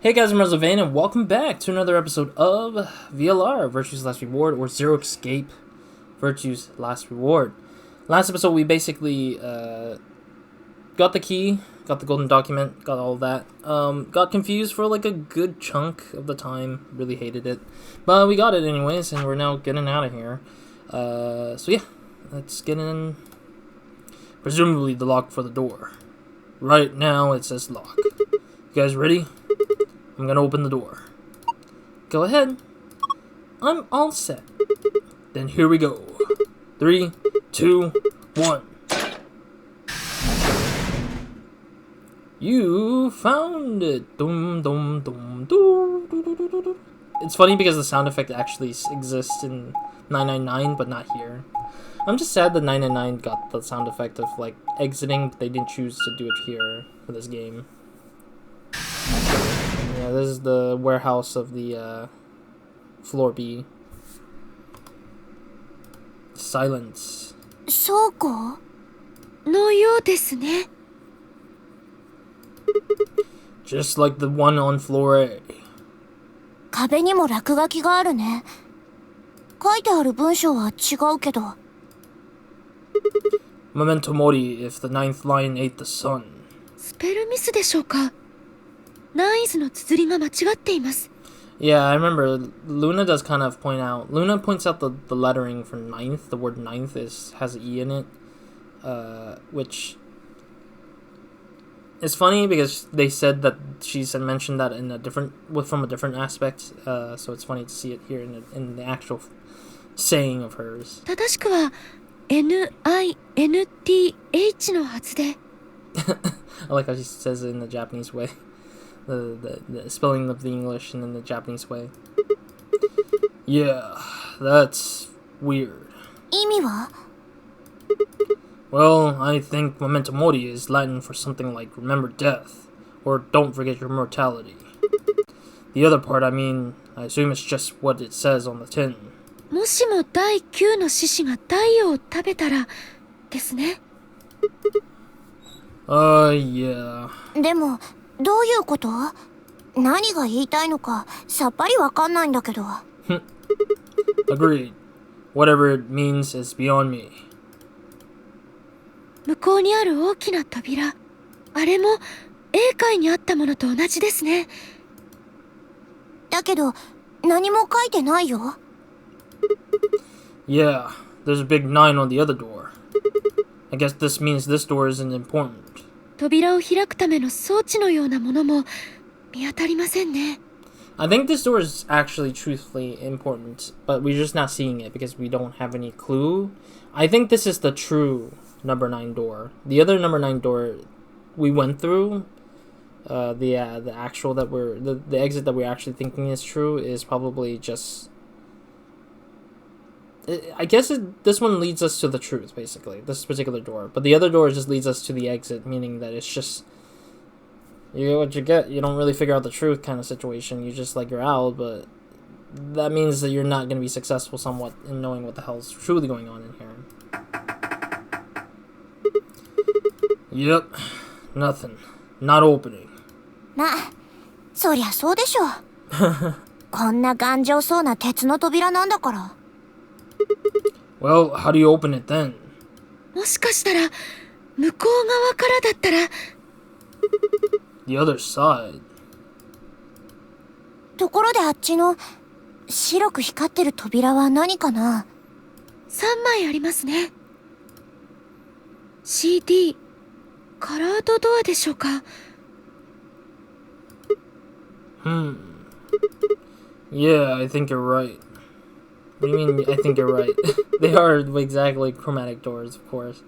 Hey guys, I'm RozaldVane, and welcome back to another episode of VLR, Virtue's Last Reward, or Zero Escape, Virtue's Last Reward. Last episode, we basically got the key, got the golden document, got all of that. Got confused for like a good chunk of the time, really hated it. But we got it anyways, and we're now getting out of here. So yeah, let's get in. Presumably the lock for the door. Right now, it says lock. You guys ready? I'm gonna open the door. Go ahead. I'm all set. Then here we go. 3, 2, 1. You found it. Dum dum dum doo, doo, doo, doo, doo. It's funny because the sound effect actually exists in 999, but not here. I'm just sad that 999 got the sound effect of like exiting, but they didn't choose to do it here for this game. Yeah, this is the warehouse of the floor B. Silence. 倉庫のようですね。 Just like the one on floor A. 壁にも落書きがあるね。書いてある文章は違うけど。 Memento mori if the ninth lion ate the sun. スペルミスでしょうか。ナイズの綴りが間違っています。 Yeah, I remember Luna does kind of point out. Luna points out the lettering for ninth. The word ninth has an E in it, which is funny because they said that she mentioned that in a different from a different aspect. So it's funny to see it here in the actual saying of hers. 正しくは NINTH のはずで。 I like how she says it in the Japanese way. The spelling of the English and in the Japanese way. Yeah, that's weird. 意味は Well, I think memento mori is Latin for something like remember death, or don't forget your mortality. The other part, I assume it's just what it says on the tin. もしも第9の獅子が太陽を食べたらですね。 Yeah. でもどういうこと？何が言いたいのかさっぱりわかんないんだけど。 Agreed. Whatever it means is beyond me. 向こうにある大きな扉、あれも英会にあったものと同じですね。だけど何も書いてないよ。 Yeah, there's a big 9 on the other door. I guess this means this door isn't important. 扉を開くための装置のようなものも見当たりませんね。 I think this door is actually truthfully important, but we're just not seeing it because we don't have any clue. I think this is the true number 9 door. The other number 9 door we went through, the actual that the exit that we're actually thinking is true is probably just. I guess this one leads us to the truth, basically, this particular door. But the other door just leads us to the exit, meaning that it's just, you get what you get. You don't really figure out the truth kind of situation. You just, you're out, but that means that you're not going to be successful somewhat in knowing what the hell's truly going on in here. Yep. Nothing. Not opening. まあ、そりゃそうでしょ。こんな頑丈そうな鉄の扉なんだから。 Well, how do you open it then? もしかしたら向こう側からだったら。 The other side. ところであっちの白く光ってる扉は何かな？ 3枚ありますね。 CD カラードドアでしょうか？ Yeah, I think you're right. What do you mean, I think you're right? They are exactly chromatic doors, of course.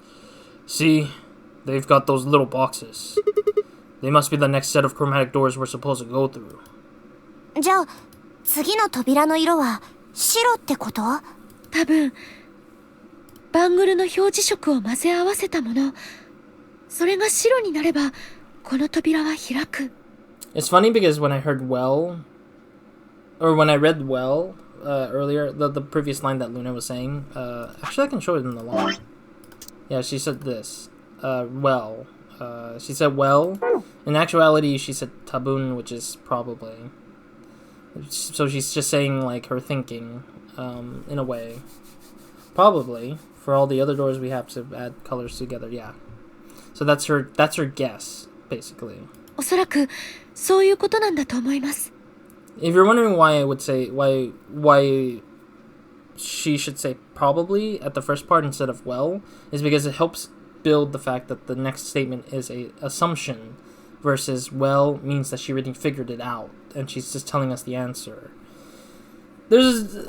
See? They've got those little boxes. They must be the next set of chromatic doors we're supposed to go through. じゃあ次の扉の色は白ってこと？多分バングルの表示色を混ぜ合わせたもの。それが白になればこの扉は開く。 It's funny because when I heard well, or when I read well earlier, the previous line that Luna was saying, actually I can show it in the line. Yeah, she said this. Well, She said well. In actuality, she said tabun, which is probably. So she's just saying like her thinking, in a way. Probably. For all the other doors, we have to add colors together. Yeah. So that's her guess, basically. おそらくそういうことなんだと思います。 If you're wondering why I would say why she should say probably at the first part instead of well, is because it helps build the fact that the next statement is a assumption versus well means that she already figured it out and she's just telling us the answer.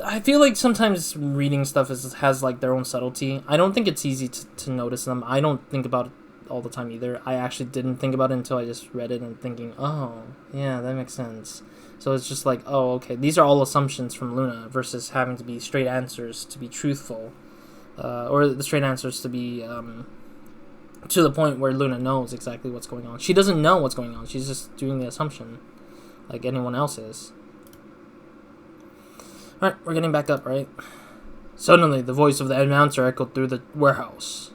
I feel like sometimes reading stuff has like their own subtlety. I don't think it's easy to notice them. I don't think about it all the time either. I actually didn't think about it until I just read it and thinking, oh, yeah, that makes sense. So it's just like, oh, okay, these are all assumptions from Luna versus having to be straight answers to be truthful. Or the straight answers to be to the point where Luna knows exactly what's going on. She doesn't know what's going on. She's just doing the assumption like anyone else is. Alright, we're getting back up, right? Suddenly, the voice of the announcer echoed through the warehouse.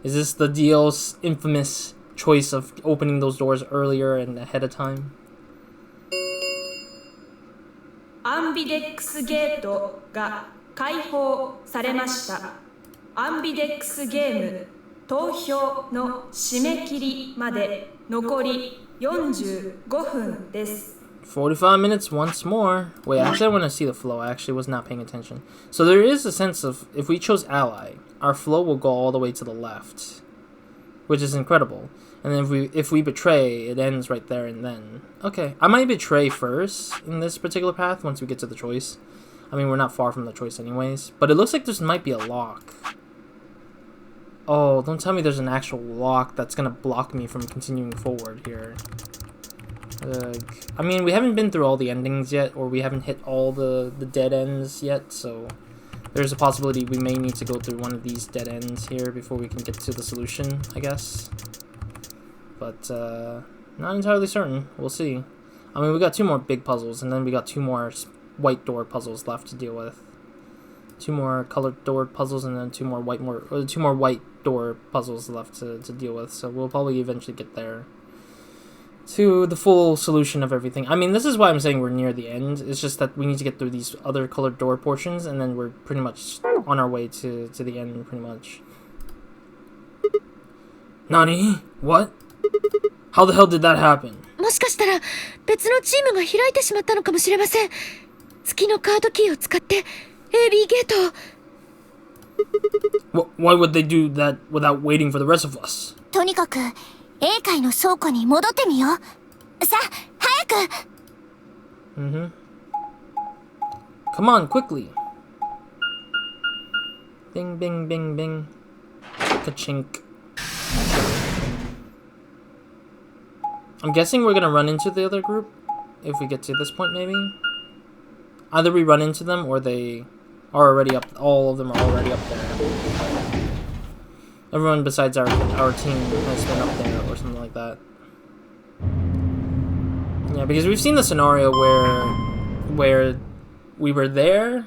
Is this the DL's infamous choice of opening those doors earlier and ahead of time? アンビデックスゲートが開放されました。アンビデックスゲーム投票の締め切りまで残り45分です。 45 minutes once more. Wait, actually I want to see the flow. I actually was not paying attention. So there is a sense of, if we chose ally, our flow will go all the way to the left, which is incredible. And then if we betray, it ends right there and then. Okay, I might betray first in this particular path once we get to the choice. I mean, we're not far from the choice anyways. But it looks like this might be a lock. Oh, don't tell me there's an actual lock that's gonna block me from continuing forward here. I mean, we haven't been through all the endings yet, or we haven't hit all the dead ends yet, so there's a possibility we may need to go through one of these dead ends here before we can get to the solution, I guess. But, not entirely certain. We'll see. I mean, we got 2 more big puzzles, and then we got 2 more white door puzzles left to deal with. 2 more colored door puzzles, and then 2 more white door puzzles left to deal with. So we'll probably eventually get there to the full solution of everything. I mean, this is why I'm saying we're near the end. It's just that we need to get through these other colored door portions, and then we're pretty much on our way to the end, pretty much. Nani? What? How the hell did that happen? もしかしたら別のチームが開いてしまったのかもしれません。月のカードキーを使って AB ゲートを。 Why would they do that without waiting for the rest of us? とにかく A 階の倉庫に戻ってみよう。さあ、早く。Come on, quickly. Bing, bing, bing, bing. Ka-chink. I'm guessing we're gonna run into the other group if we get to this point, maybe. Either we run into them or they are already up. All of them are already up there. Everyone besides our team has been up there or something like that. Yeah, because we've seen the scenario where we were there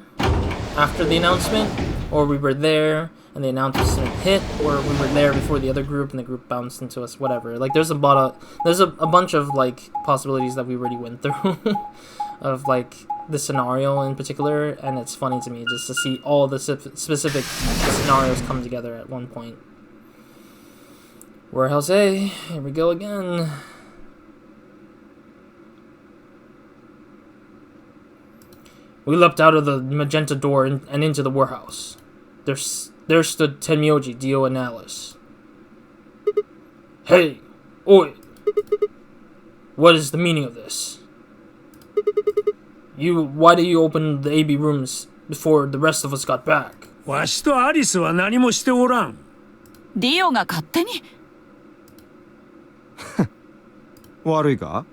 after the announcement, or we were there and the announcement hit, or we were there before the other group and the group bounced into us, whatever. Like there's a bunch of like possibilities that we already went through of like the scenario in particular, and it's funny to me just to see all the specific scenarios come together at one point. Warehouse A, here we go again. We leapt out of the magenta door and into the warehouse. There stood Tenmyoji, Dio, and Alice. Hey! Oi! What is the meaning of this? Why did you open the AB rooms before the rest of us got back? わしとアリスは何もしておらん。ディオが勝手に。悪いか?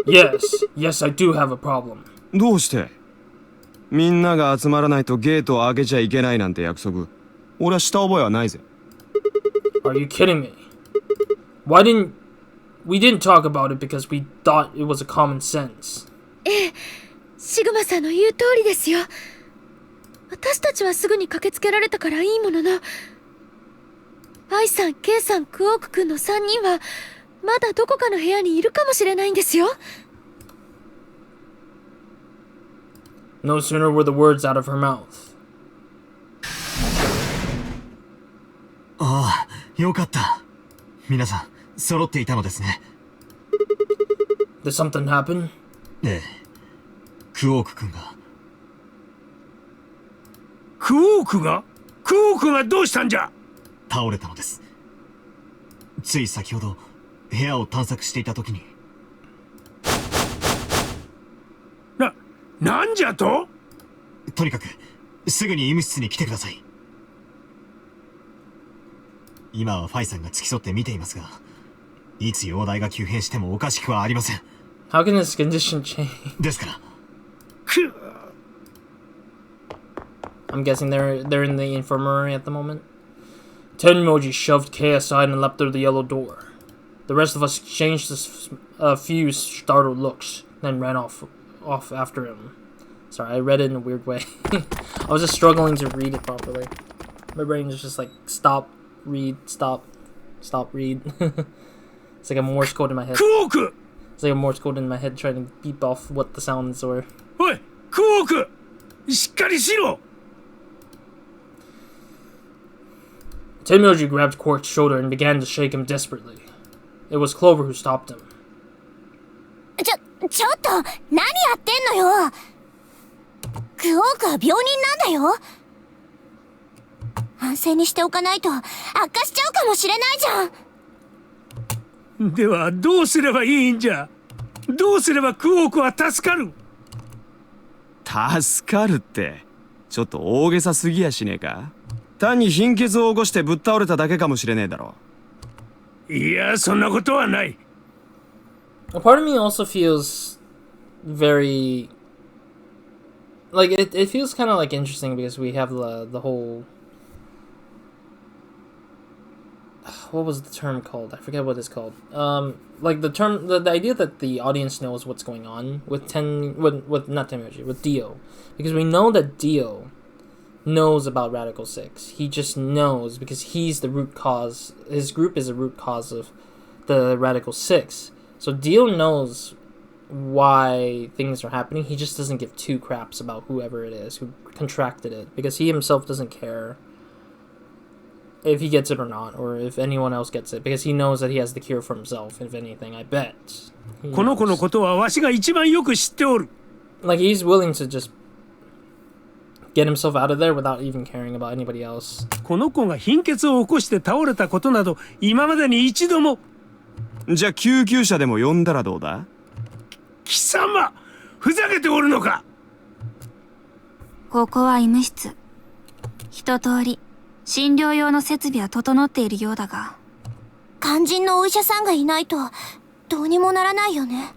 Yes, I do have a problem. どうして? みんなが集まらないとゲートを開けちゃいけないなんて約束。俺はした覚えはないぜ。Are you kidding me? We didn't talk about it because we thought it was a common sense. ええ、シグマさんの言う通りですよ。私たちはすぐに駆けつけられたからいいものの、愛さん、ケイさん、クオークくんの3人はまだどこかの部屋にいるかもしれないんですよ。 No sooner were the words out of her mouth. ああ、よかった。皆さん、揃っていたのですね。Did something happen? ええ。クオーク君が。クオークがどうしたんじゃ？倒れたのです。つい先ほど、部屋を探索していた時に。なんじゃと？とにかく、すぐに医務室に来てください。今はファイさんが付き添って見ていますが、いつ容体が急変してもおかしくはありません。How can this condition change? ですから。I'm guessing they're in the infirmary at the moment. Tenmoji shoved Kei aside and leapt through the yellow door. The rest of us exchanged a few startled looks, then ran off after him. Sorry, I read it in a weird way. I was just struggling to read it properly. My brain is just like, stop, read, stop, read. It's like a Morse code in my head. It's like a Morse code in my head trying to beep off what the sounds were. Oi, Quark! しっかりしろ! Tenmoji grabbed Quark's shoulder and began to shake him desperately. It was Clover who stopped him. ちょっと何やってんのよ。クオークは病人なんだよ。安静にしておかないと悪化しちゃうかもしれないじゃん。ではどうすればいいんじゃ？どうすればクオークは助かる？助かるって、ちょっと大げさすぎやしねえか？単に貧血を起こしてぶっ倒れただけかもしれねえだろ。いや、そんなことはない。A part of me also feels very like it feels kind of like interesting because we have the whole what was the term called? I forget what it's called. Like the term the idea that the audience knows what's going on with not Tenmoji, with Dio, because we know that Dio knows about Radical 6. He just knows because he's the root cause. His group is the root cause of the Radical 6. So Dio knows why things are happening. He just doesn't give two craps about whoever it is who contracted it, because he himself doesn't care if he gets it or not, or if anyone else gets it, because he knows that he has the cure for himself, if anything, I bet. この子のことはわしが一番よく知っておる。Like, he's willing to just get himself out of there without even caring about anybody else. この子が貧血を起こして倒れたことなど今までに一度も。じゃあ救急車でも呼んだらどうだ？貴様、ふざけておるのか？ここは医務室。一通り診療用の設備は整っているようだが。肝心のお医者さんがいないとどうにもならないよね。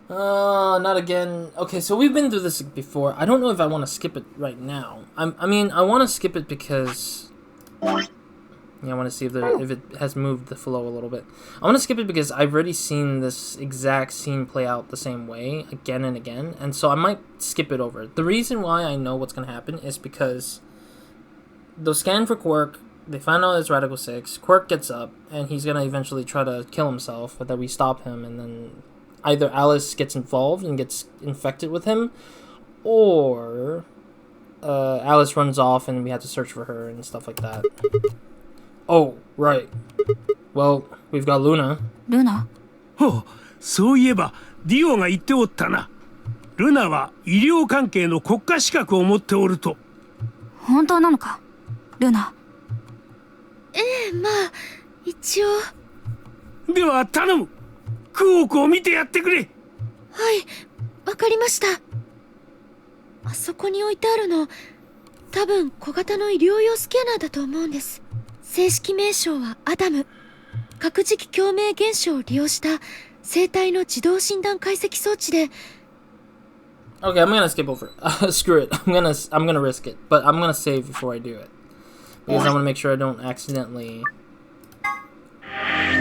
Not again. Okay, so we've been through this before. I don't know if I want to skip it right now. I mean, I want to skip it because yeah, I want to see if it has moved the flow a little bit. I want to skip it because I've already seen this exact scene play out the same way again and again, and so I might skip it over. The reason why I know what's going to happen is because they'll scan for Quark, they find out it's Radical 6, Quark gets up, and he's going to eventually try to kill himself, but that we stop him, and then either Alice gets involved and gets infected with him, or Alice runs off and we have to search for her and stuff like that. Oh, right. Well, we've got Luna. ルナ？ほう、そういえばディオが言っておったな。ルナは医療関係の国家資格を持っておると。本当なのか？ルナ。まあ一応。では頼む。クオークを見てやってくれ。はい、わかりました。あそこに置いてあるの、多分小型の医療用スキャナーだと思うんです。正式名称はアダム。核磁気共鳴現象を利用した生体の自動診断解析装置で。Okay, I'm gonna skip over it. Screw it. I'm gonna risk it, but I'm gonna save before I do it because I want to make sure I don't accidentally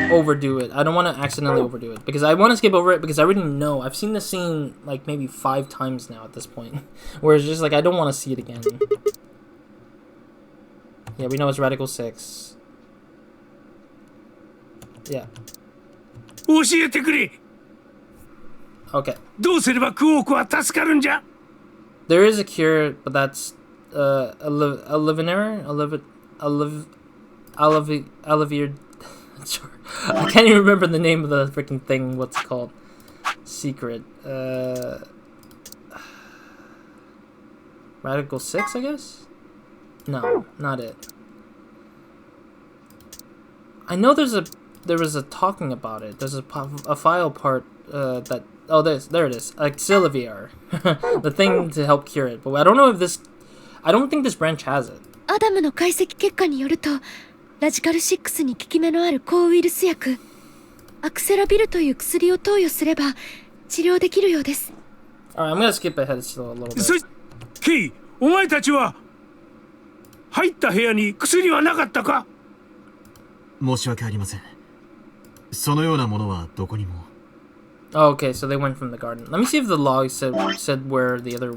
overdo it. I don't want to accidentally overdo it because I want to skip over it because I already know. I've seen this scene like maybe 5 times now at this point, where it's just like I don't want to see it again. Yeah, we know it's Radical 6. Yeah. 教えてくれ。 Okay. どうすればクオークは助かるんじゃ。 There is a cure, but that's Alivir. Sure. I can't even remember the name of the freaking thing. What's it called? Secret. Radical 6, I guess? No, not it. I know there was a talking about it. There's a file part that. Oh, there it is. Auxiliar. The thing to help cure it. But I don't know if this. I don't think this branch has it. アダムの解析結果によると、ラジカル6に効き目のある抗ウイルス薬、アクセラビルという薬を投与すれば治療できるようです。Alright, I'm gonna skip ahead still a little bit. ケイ、お前たちは入った部屋に薬はなかったか？申し訳ありません。そのようなものはどこにも。 Oh, okay, so they went from the garden. Let me see if the log said where the other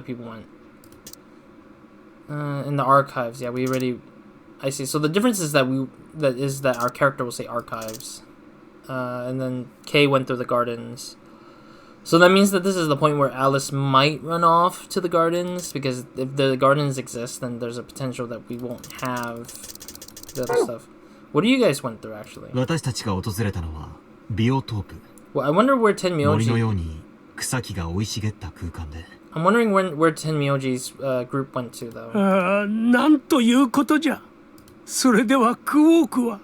people went. In the archives, yeah, we already. I see. So the difference is that our character will say archives, and then Kay went through the gardens. So that means that this is the point where Alice might run off to the gardens, because if the gardens exist, then there's a potential that we won't have the other stuff. What do you guys went through actually? 私たちが訪れたのはビオトープ。 Well, I wonder where 森の Tenmyoji. ように草木が生い茂った空間で。 I'm wondering where Tenmyoji's group went to though. なんということじゃ。それではクオークは。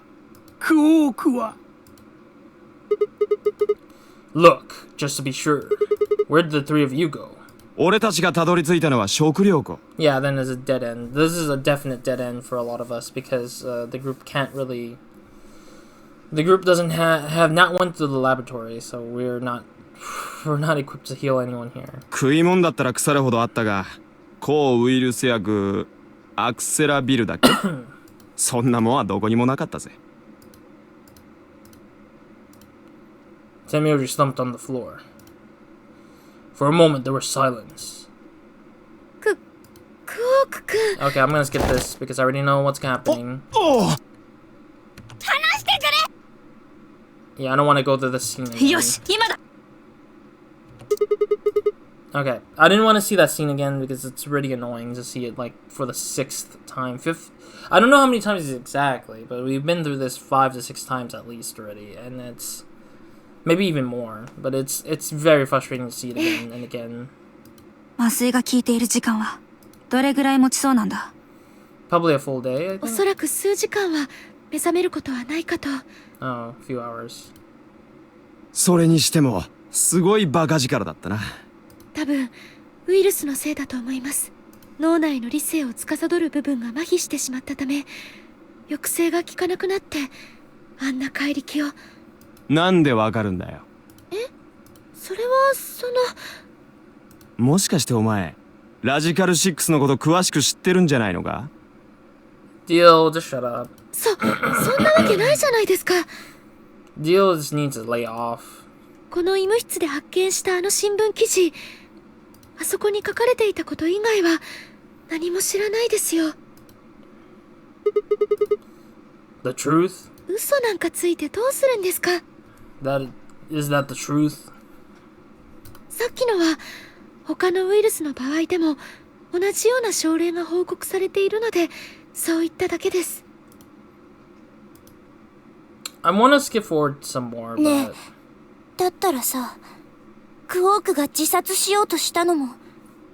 Look, just to be sure, where did the three of you go? 俺たちがたどり着いたのは食料庫。 Yeah, then there's a dead end. This is a definite dead end for a lot of us because the group can't really. The group doesn't have not went to the laboratory, so we're not equipped to heal anyone here. 食い物だったら腐るほどあったが、抗ウイルス薬アクセラビルだっけ？そんなもんはどこにもなかったぜ。 Tenmyoji slumped on the floor. For a moment, there was silence. クオークくん。 Okay, I'm gonna skip this because I already know what's happening. おお。 Yeah, I don't want to go through this scene again. よし、今だ。 Okay, I didn't want to see that scene again because it's really annoying to see it like for the 6th time, 5th. I don't know how many times exactly, but we've been through this 5 to 6 times at least already, and it's maybe even more. But it's very frustrating to see it again and again. 麻酔が効いている時間はどれぐらい持ちそうなんだ？ Probably a full day, I お think. そらく数時間は目覚めることはないかと。 Oh, a few hours. それにしてもすごいバカ力だったな。多分ウイルスのせいだと思います。脳内の理性を司る部分が麻痺してしまったため、抑制が効かなくなってあんな怪力を。なんでわかるんだよ。それはもしかしてお前ラジカル6のこと詳しく知ってるんじゃないのか？ Deal, just shut up. そんなわけないじゃないですか。 Deal just needs to lay off. この医務室で発見したあの新聞記事、あそこに書かれていたこと以外は何も知らないですよ。 The truth? 嘘なんかついてどうするんですか？ Is that the truth? さっきのは他のウイルスの場合でも同じような症例が報告されているのでそう言っただけです。 I want to skip forward some more, ね but だったらさ、クォークが自殺しようとしたのも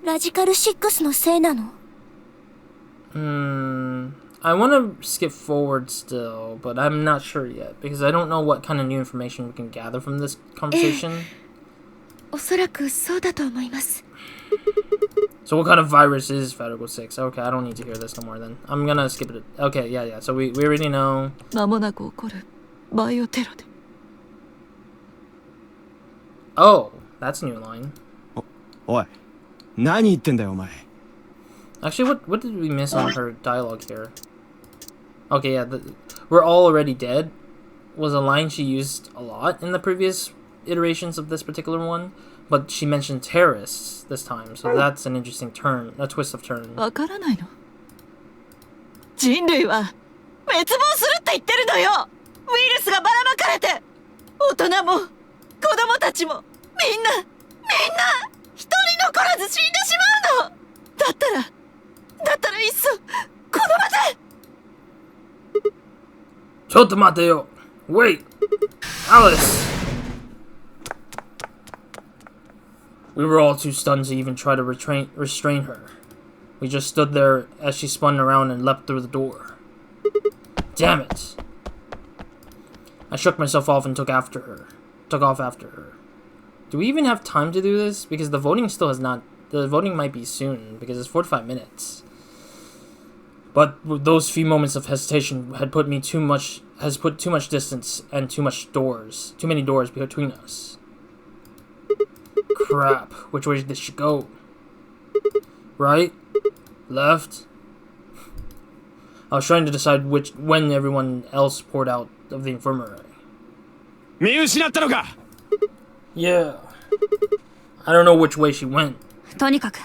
ラジカル6のせいなの？ I want to skip forward still, but I'm not sure yet because I don't know what kind of new information we can gather from this conversation. おそらくそうだと思います。 So what kind of virus is Radical 6? Okay, I don't need to hear this no more then. I'm gonna skip it. Okay, yeah. So we already know. 間もなく起こるバイオテロで。 Oh, that's a new line. おい、何言ってんだよお前。 Actually, what did we miss on her dialogue here? Okay, yeah, we're all already dead was a line she used a lot in the previous iterations of this particular one, but she mentioned terrorists this time, so that's an interesting turn, a twist of turn. わからないの？人類は滅亡するって言ってるのよ。イルスがばらまかれて、大人も子供たちもみんな一人残らず死んでしまうの。だったらいっそこの場で。ちょっと待てよ。Wait, Alice. We were all too stunned to even try to restrain her. We just stood there as she spun around and leapt through the door. Damn it. I shook myself off and took off after her. Do we even have time to do this? Because the voting still has not... The voting might be soon, because it's 45 minutes. But those few moments of hesitation has put too much distance and too many doors between us. Crap. Which way did she go? Right? Left? I was trying to decide when everyone else poured out of the infirmary. 見失ったのか? Yeah. I don't know which way she went. とにかく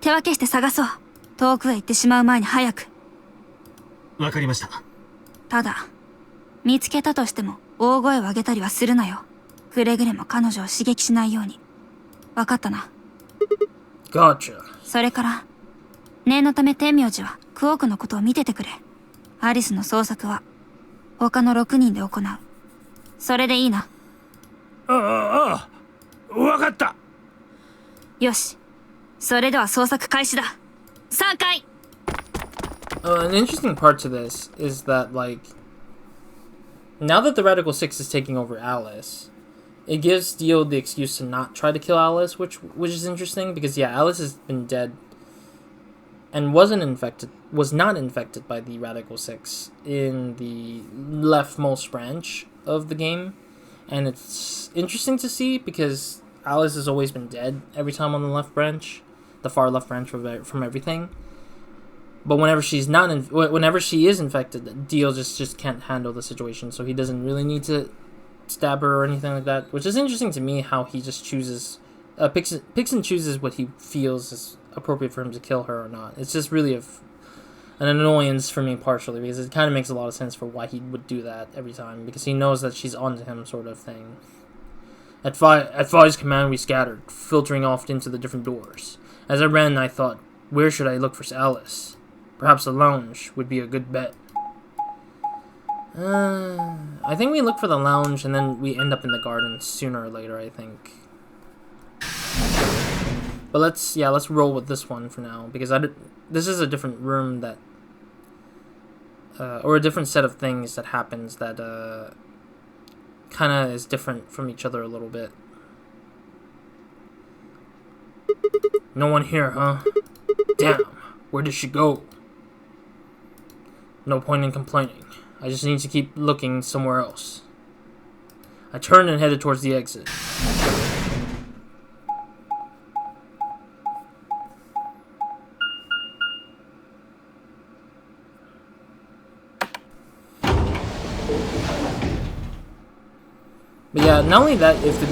手分けして探そう。遠くへ行ってしまう前に早く。わかりました。ただ見つけたとしても大声を上げたりはするなよ。くれぐれも彼女を刺激しないように。わかったな。Gotcha. それから念のため天明寺はクオークのことを見ててくれ。アリスの捜索は他の6人で行う。それでいいな。ああ、わかった。よし。それでは捜索開始だ。3回。An interesting part to this is that, like, now that the Radical Six is taking over Alice, it gives Dio the excuse to not try to kill Alice, which is interesting because, yeah, Alice has been dead and was not infected by the Radical Six in the leftmost branch of the game, and it's interesting to see because Alice has always been dead every time on the left branch, the far left branch from everything. But whenever she is infected, Dio just can't handle the situation, so he doesn't really need to stab her or anything like that. Which is interesting to me how he just picks and chooses what he feels is appropriate for him to kill her or not. It's just really an annoyance for me partially, because it kind of makes a lot of sense for why he would do that every time, because he knows that she's onto him, sort of thing. At Fi's command, we scattered, filtering off into the different doors. As I ran, I thought, where should I look for Alice? Perhaps the lounge would be a good bet. I think we look for the lounge and then we end up in the garden sooner or later, I think. But let's roll with this one for now, because this is a different room that, or a different set of things that happens that, kind of is different from each other a little bit. No one here, huh? Damn, where did she go? No point in complaining. I just need to keep looking somewhere else. I turned and headed towards the exit. But yeah, not only that, if the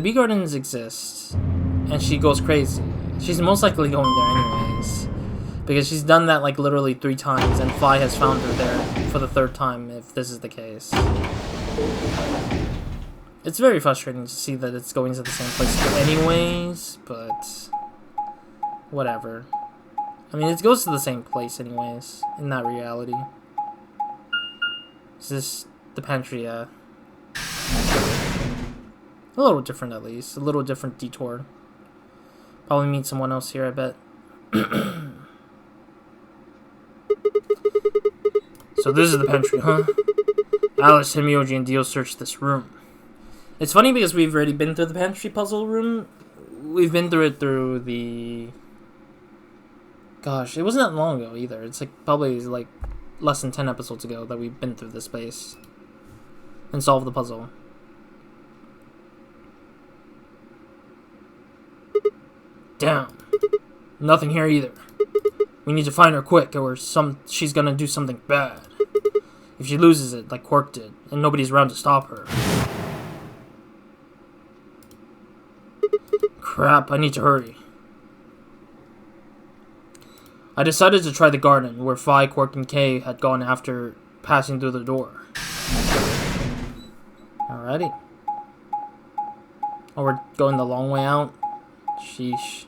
bee gardens exist and she goes crazy, she's most likely going there anyways. Because she's done that like literally 3 times, and Fi has found her there for the 3rd time if this is the case. It's very frustrating to see that it's going to the same place anyways, but whatever. I mean, it goes to the same place anyways, in that reality. It's just the pantry, a little different at least. A little different detour. Probably meet someone else here, I bet. So this is the pantry, huh? Alice, Himyoji, and Dio searched this room. It's funny because we've already been through the pantry puzzle room. We've been through it through the... Gosh, it wasn't that long ago either. It's like probably like less than 10 episodes ago that we've been through this space and solved the puzzle. Damn. Nothing here either. We need to find her quick, or she's gonna do something bad. If she loses it, like Quark did, and nobody's around to stop her. Crap, I need to hurry. I decided to try the garden, where Fi, Quark, and Kay had gone after passing through the door. Alrighty. Oh, we're going the long way out? Sheesh.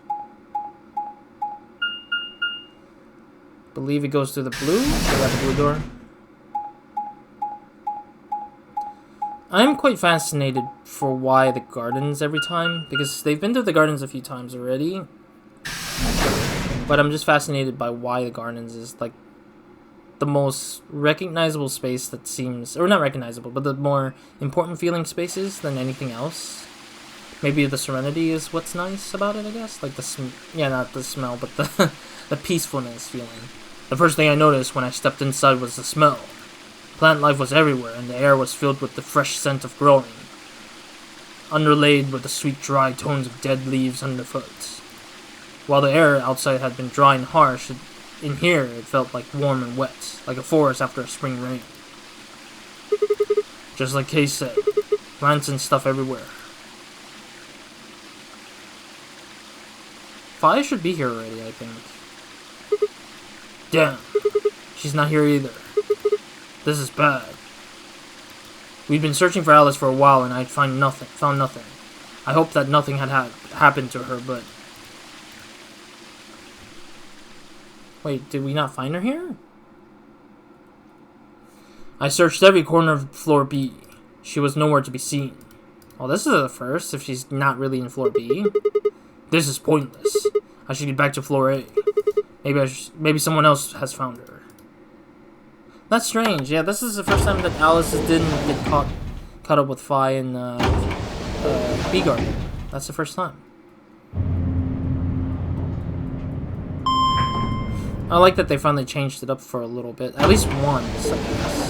Believe it goes through the blue? Yeah, the blue door. I'm quite fascinated for why the gardens every time, because they've been to the gardens a few times already. But I'm just fascinated by why the gardens is like the most recognizable space that seems, or not recognizable, but the more important feeling spaces than anything else. Maybe the serenity is what's nice about it, I guess. Like yeah, not the smell, but the the peacefulness feeling. The first thing I noticed when I stepped inside was the smell. Plant life was everywhere, and the air was filled with the fresh scent of growing, underlaid with the sweet dry tones of dead leaves underfoot. While the air outside had been dry and harsh, in here it felt like warm and wet, like a forest after a spring rain. Just like Kay said, plants and stuff everywhere. Fi should be here already, I think. Damn, she's not here either. This is bad. We'd been searching for Alice for a while, and I'd found nothing. I hoped that nothing had happened to her, but... Wait, did we not find her here? I searched every corner of floor B. She was nowhere to be seen. Well, this is the first, if she's not really in floor B. This is pointless. I should get back to floor A. Maybe someone else has found her. That's strange. Yeah, this is the first time that Alice didn't get caught up with Fi in B Garden. That's the first time. I like that they finally changed it up for a little bit. At least once, I guess.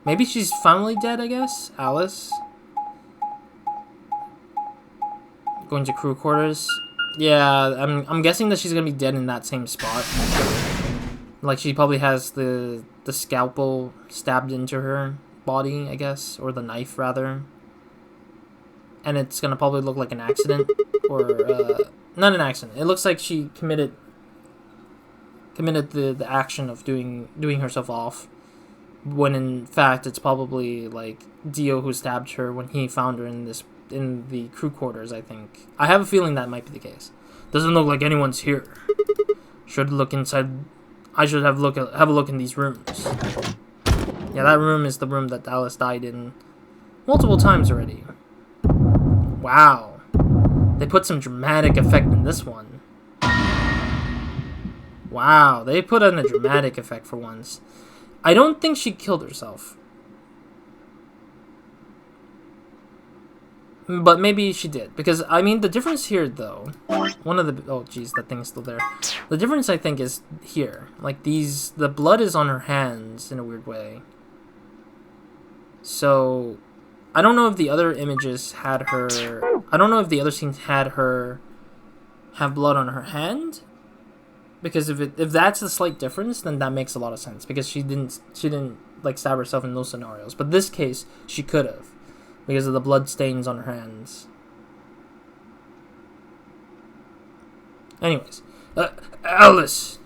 Maybe she's finally dead, I guess? Alice? Going to crew quarters? Yeah, I'm guessing that she's gonna be dead in that same spot. Like, she probably has the scalpel stabbed into her body, I guess. Or the knife, rather. And it's gonna probably look like an accident. Or, not an accident. It looks like she committed the action of doing herself off. When in fact, it's probably, like, Dio who stabbed her when he found her in the crew quarters, I think. I have a feeling that might be the case. Doesn't look like anyone's here. Should look inside. I should have a look in these rooms. Yeah, that room is the room that Alice died in multiple times already. Wow. They put some dramatic effect in this one. Wow, they put in a dramatic effect for once. I don't think she killed herself. But maybe she did. Because, I mean, the difference here, though... Oh, jeez, that thing is still there. The difference, I think, is here. Like, the blood is on her hands in a weird way. So... I don't know if the other images had her... I don't know if the other scenes had her have blood on her hand. Because if that's the slight difference, then that makes a lot of sense. Because she didn't like, stab herself in those scenarios. But this case, she could have. Because of the blood stains on her hands. Anyways. Alice!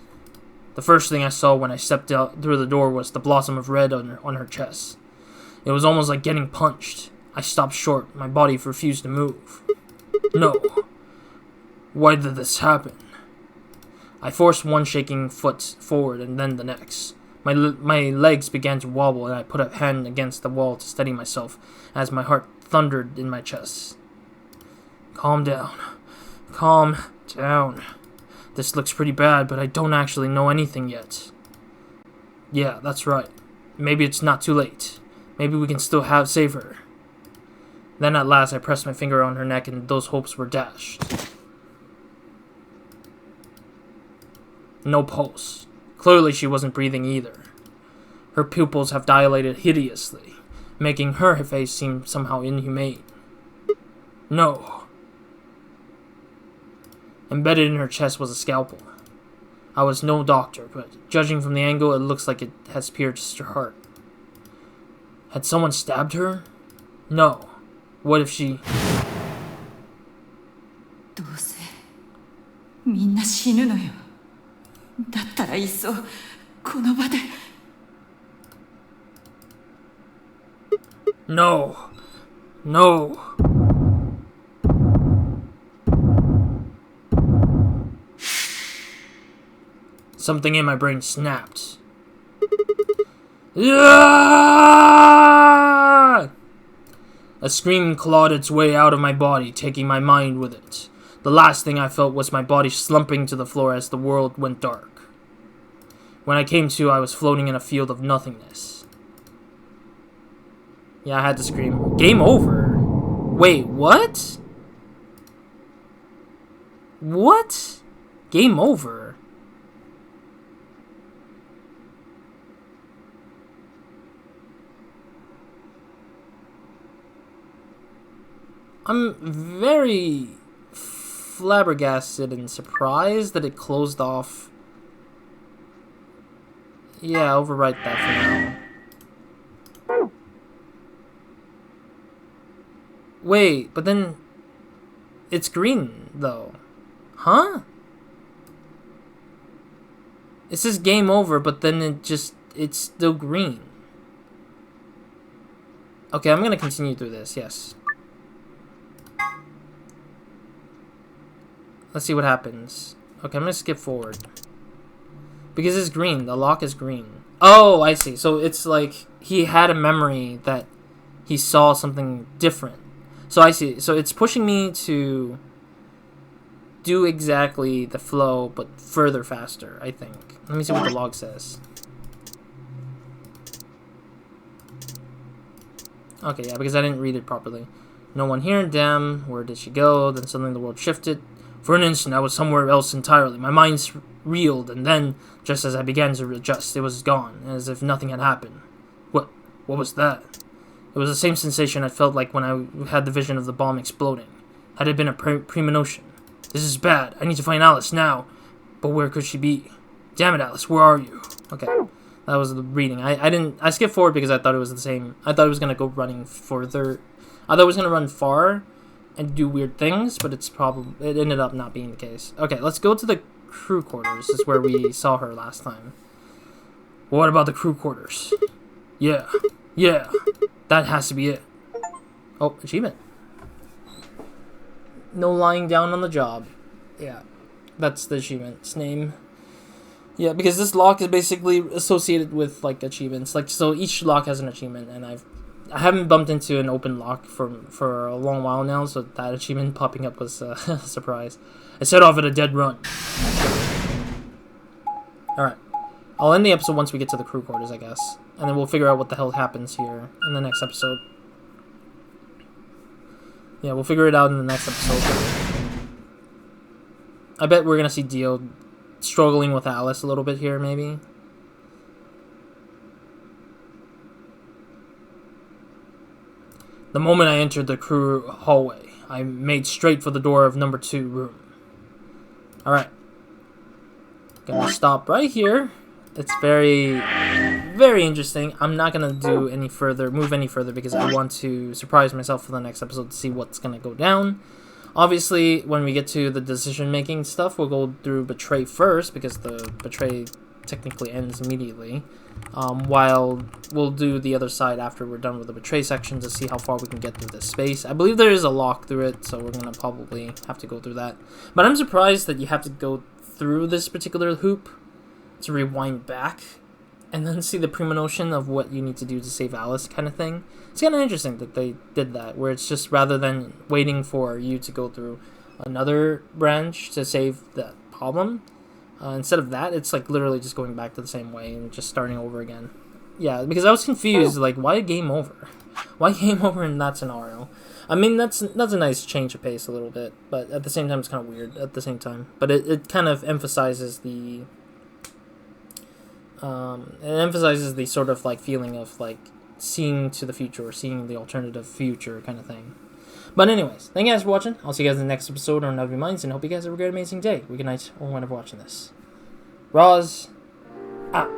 The first thing I saw when I stepped out through the door was the blossom of red on her chest. It was almost like getting punched. I stopped short. My body refused to move. No. Why did this happen? I forced one shaking foot forward and then the next. My legs began to wobble and I put a hand against the wall to steady myself as my heart thundered in my chest. Calm down. Calm down. This looks pretty bad, but I don't actually know anything yet. Yeah, that's right. Maybe it's not too late. Maybe we can still save her. Then at last I pressed my finger on her neck and those hopes were dashed. No pulse. Clearly she wasn't breathing either. Her pupils have dilated hideously, making her face seem somehow inhumane. No. Embedded in her chest was a scalpel. I was no doctor, but judging from the angle, it looks like it has pierced her heart. Had someone stabbed her? No. What if she... どうせみんな死ぬのよ。だったらいっそこの場で。 No. No. Something in my brain snapped. Yeah! A scream clawed its way out of my body, taking my mind with it. The last thing I felt was my body slumping to the floor as the world went dark. When I came to, I was floating in a field of nothingness. Yeah, I had to scream. Game over? Wait, what? What? Game over? I'm very flabbergasted and surprised that it closed off. Yeah, overwrite that for now. Wait, but then it's green though. Huh? It says game over, but then it's still green. Okay, I'm gonna continue through this, yes. Let's see what happens. Okay, I'm gonna skip forward. Because it's green, the lock is green. Oh, I see. So it's like he had a memory that he saw something different. So I see. So it's pushing me to do exactly the flow, but further faster, I think. Let me see what the log says. Okay, yeah, because I didn't read it properly. No one here, damn, where did she go? Then suddenly the world shifted. For an instant, I was somewhere else entirely. My mind reeled, and then, just as I began to adjust, it was gone, as if nothing had happened. What was that? It was the same sensation I felt like when I had the vision of the bomb exploding. Had it been a premonition? This is bad. I need to find Alice now. But where could she be? Damn it, Alice, where are you? Okay, that was the reading. I skipped forward because I thought it was the same. I thought it was gonna go running further. I thought it was gonna run far and do weird things, but it ended up not being the case. Okay, let's go to the crew quarters. This is where we saw her last time. What about the crew quarters? Yeah, that has to be it. Oh, achievement. No lying down on the job. Yeah, that's the achievement's name. Yeah, because this lock is basically associated with like achievements. Like, so each lock has an achievement, and I haven't bumped into an open lock for a long while now, so that achievement popping up was a surprise. I set off at a dead run. Alright. I'll end the episode once we get to the crew quarters, I guess. And then we'll figure out what the hell happens here in the next episode. Yeah, we'll figure it out in the next episode. I bet we're gonna see Dio struggling with Alice a little bit here, maybe. The moment I entered the crew hallway, I made straight for the door of number 2 room. Alright. Gonna stop right here. It's very, very interesting. I'm not gonna move any further because I want to surprise myself for the next episode to see what's gonna go down. Obviously, when we get to the decision-making stuff, we'll go through Betray first, because the Betray technically ends immediately. While we'll do the other side after we're done with the Betray section to see how far we can get through this space. I believe there is a lock through it, so we're going to probably have to go through that. But I'm surprised that you have to go through this particular hoop to rewind back and then see the premonition of what you need to do to save Alice kind of thing. It's kind of interesting that they did that, where it's just rather than waiting for you to go through another branch to save that problem, instead of that, it's like literally just going back to the same way and just starting over again. Yeah, because I was confused, like, why game over? Why game over in that scenario? I mean, that's a nice change of pace a little bit, but at the same time, it's kind of weird at the same time. But it kind of emphasizes the... sort of like feeling of like seeing to the future or seeing the alternative future kind of thing. But anyways, thank you guys for watching. I'll see you guys in the next episode on Runaway Minds, and hope you guys have a great, amazing day, week, night, or whenever watching this. Roz, out.